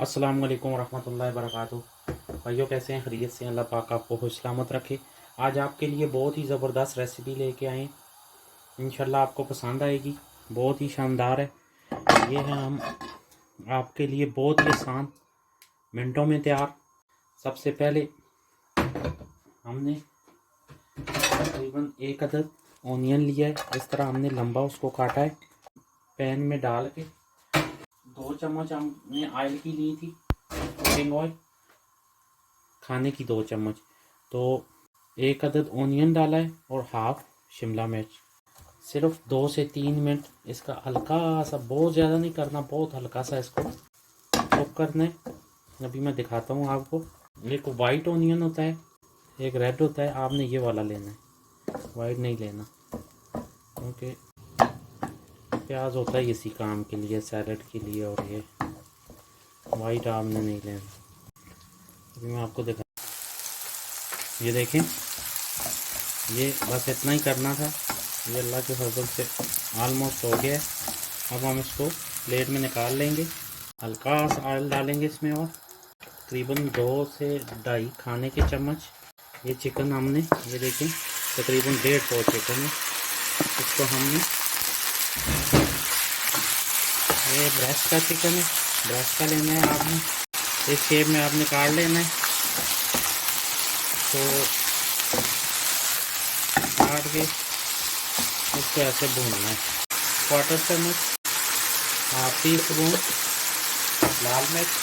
अस्सलाम वालेकुम रहमतुल्लाहि व बरकातुहू। भाइयों कैसे हैं? खैरियत से हैं? अल्लाह पाक आपको खुश सलामत रखे। आज आपके लिए बहुत ही ज़बरदस्त रेसिपी लेके आए हैं। इंशाल्लाह आपको पसंद आएगी। बहुत ही शानदार है। ये है हम आपके लिए बहुत ही आसान, मिनटों में तैयार। सबसे पहले हमने तकरीबन 1 अदद ऑनियन लिया है। इस तरह हमने लंबा उसको काटा है। पैन में डाल के 2 चम्मच हमने ऑयल की ली थी, कुकिंग ऑयल, खाने की 2 चम्मच। तो 1 अदद ऑनियन डाला है और हाफ शिमला मिर्च। सिर्फ 2 से 3 मिनट इसका हल्का सा, बहुत ज़्यादा नहीं करना, बहुत हल्का सा इसको कुक करना है। अभी मैं दिखाता हूँ आपको। एक वाइट ऑनियन होता है, एक रेड होता है। आपने ये वाला लेना है, वाइट नहीं लेना, क्योंकि प्याज होता है इसी काम के लिए, सैलड के लिए, और ये वाइट आपने नहीं लेना। अभी मैं आपको दिखा, ये देखें, ये बस इतना ही करना था। ये अल्लाह के फजल से आलमोस्ट हो गया है। अब हम इसको प्लेट में निकाल लेंगे। हल्का सा ऑयल डालेंगे इसमें और तकरीबन 2 से 2.5 खाने के चम्मच। ये चिकन हमने, ये देखें, तकरीबन 150 चिकन है। इसको हमने, ये ब्रेस्ट का चिकन है, ब्रेस्ट का लेना है आपने। इस शेप में आपने काट लेना है। तो काट के इसको ऐसे भूनना है। 1/4 चम्मच, हाफ टी स्पून लाल मिर्च,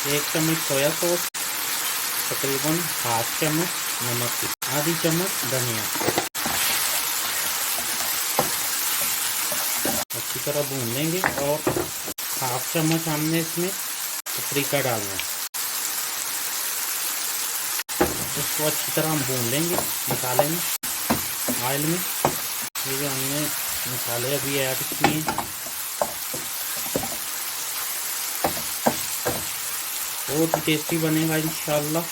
1 चम्मच सोया सॉस, तकरीबन हाफ चम्मच नमक की, आधी चम्मच धनिया। अच्छी तरह भून लेंगे और हाफ चम्मच हमने इसमें पपरिका डालना है। इसको अच्छी तरह हम भून लेंगे मसाले में, ऑयल में। ये जो हमने मसाले अभी ऐड किए, बहुत ही टेस्टी बनेगा इंशाल्लाह।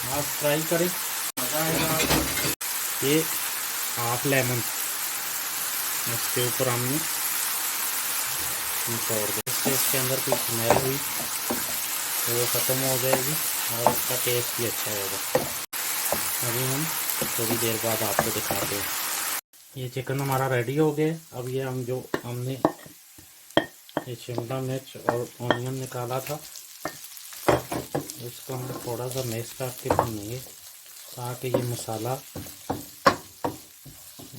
आप ट्राई करें, मज़ा आएगा। ये हाफ लेमन इसके ऊपर हमने निचोड़ दिया। इससे इसके अंदर कोई स्मेल हुई तो वो ख़त्म हो जाएगी और इसका टेस्ट भी अच्छा होगा। अभी हम थोड़ी देर बाद आपको दिखाते हैं। ये चिकन हमारा रेडी हो गया है। अब ये हम जो हमने ये शिमला मिर्च और ऑनियन निकाला था, इसको हम थोड़ा सा मिक्स करके भूनेंगे ताकि ये मसाला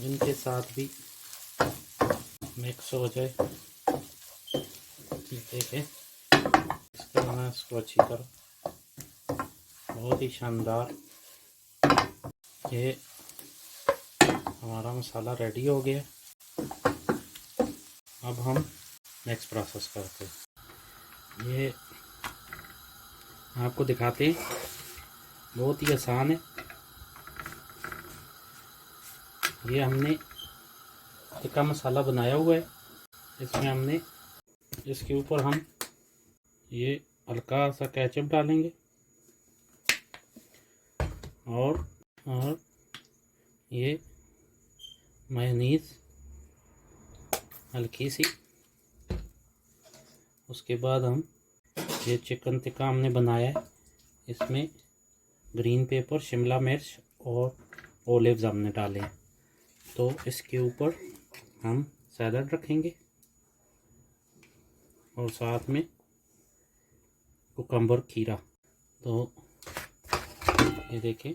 इनके साथ भी मिक्स हो जाए। देखें, इस तरह ना, इसको अच्छी तरह, बहुत ही शानदार। ये हमारा मसाला रेडी हो गया। अब हम नेक्स्ट प्रोसेस करते हैं। ये आपको दिखाते हैं, बहुत ही आसान है। ये हमने टिक्का मसाला बनाया हुआ है। इसमें हमने, इसके ऊपर हम ये हल्का सा केचप डालेंगे और ये मेयोनीज हल्की सी। उसके बाद हम ये चिकन टिक्का हमने बनाया है, इसमें ग्रीन पेपर, शिमला मिर्च और ओलिव्स हमने डाले हैं। तो इसके ऊपर हम सैलड रखेंगे और साथ में कुकम्बर, खीरा। तो ये देखें,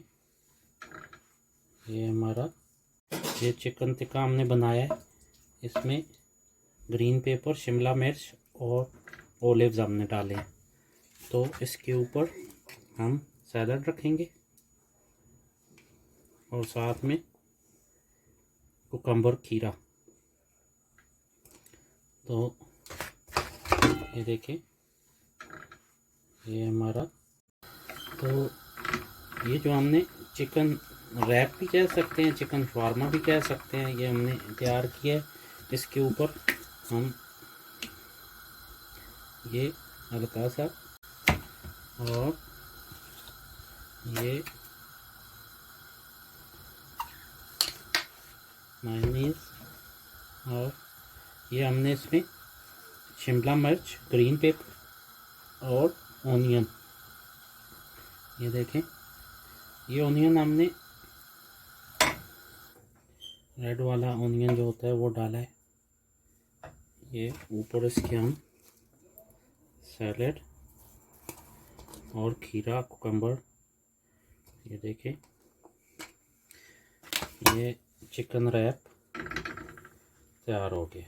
ये हमारा ये चिकन टिक्का हमने बनाया है। इसमें ग्रीन पेपर, शिमला मिर्च और ओलिव्स हमने डाले हैं। तो इसके ऊपर हम सैलड रखेंगे और साथ में कुकम्बर, खीरा। तो ये देखें, ये हमारा, तो ये जो हमने चिकन रैप भी कह सकते हैं, चिकन शवारमा भी कह सकते हैं, ये हमने तैयार किया है। इसके ऊपर हम ये हल्का सा और ये मेयोनीज और ये हमने इसमें शिमला मिर्च, ग्रीन पेपर और ऑनियन। ये देखें, ये ऑनियन हमने रेड वाला ऑनियन जो होता है वो डाला है। ये ऊपर इसके हम सैलेड और खीरा, कुकम्बर। ये देखें, ये चिकन रैप तैयार हो गया।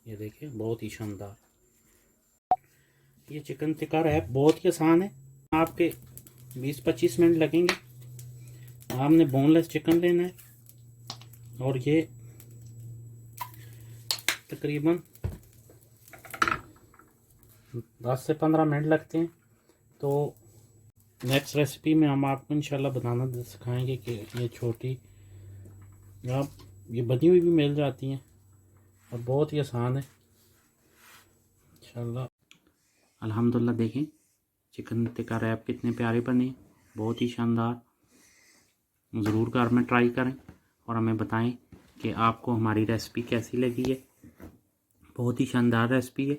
ये देखें, बहुत ही शानदार। ये चिकन टिक्का रैप बहुत ही आसान है, आपके 20-25 मिनट लगेंगे। आपने बोनलेस चिकन लेना है और ये तकरीबन 10 से 15 मिनट लगते हैं। तो नेक्स्ट रेसिपी में हम आपको इंशाल्लाह बनाना सिखाएंगे कि ये छोटी आप ये बनी हुई भी मिल जाती हैं और बहुत ही आसान है इंशाल्लाह। अल्हम्दुलिल्लाह, देखें चिकन टिक्का रैप कितने प्यारे बने, बहुत ही शानदार। ज़रूर घर में ट्राई करें और हमें बताएं कि आपको हमारी रेसिपी कैसी लगी है। बहुत ही शानदार रेसिपी है,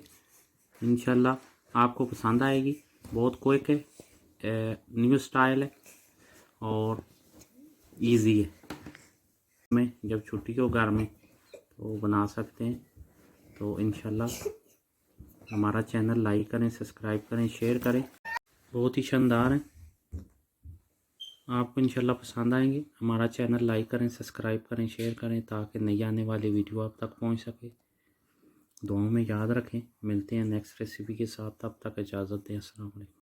इंशाल्लाह आपको पसंद आएगी। बहुत क्विक है, न्यू स्टाइल है और इजी है। में जब छुट्टी हो घर में तो बना सकते हैं। तो इंशाल्लाह हमारा चैनल लाइक करें, सब्सक्राइब करें, शेयर करें। बहुत ही शानदार है, आपको इंशाल्लाह पसंद आएंगे। हमारा चैनल लाइक करें, सब्सक्राइब करें, शेयर करें ताकि नई आने वाली वीडियो आप तक पहुंच सके। दुआओं में याद रखें। मिलते हैं नेक्स्ट रेसिपी के साथ, तब तक इजाज़त दें। अस्सलाम वालेकुम।